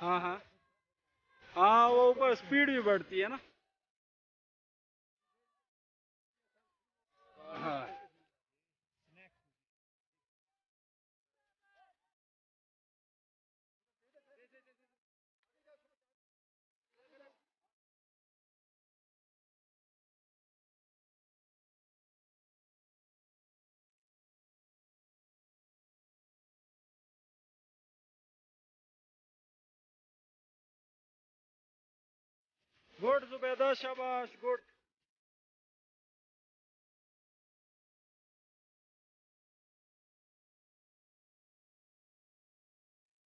हाँ हाँ। हाँ वो ऊपर स्पीड भी बढ़ती है ना। हाँ। गुड जुबैदा, शाबाश, गुड।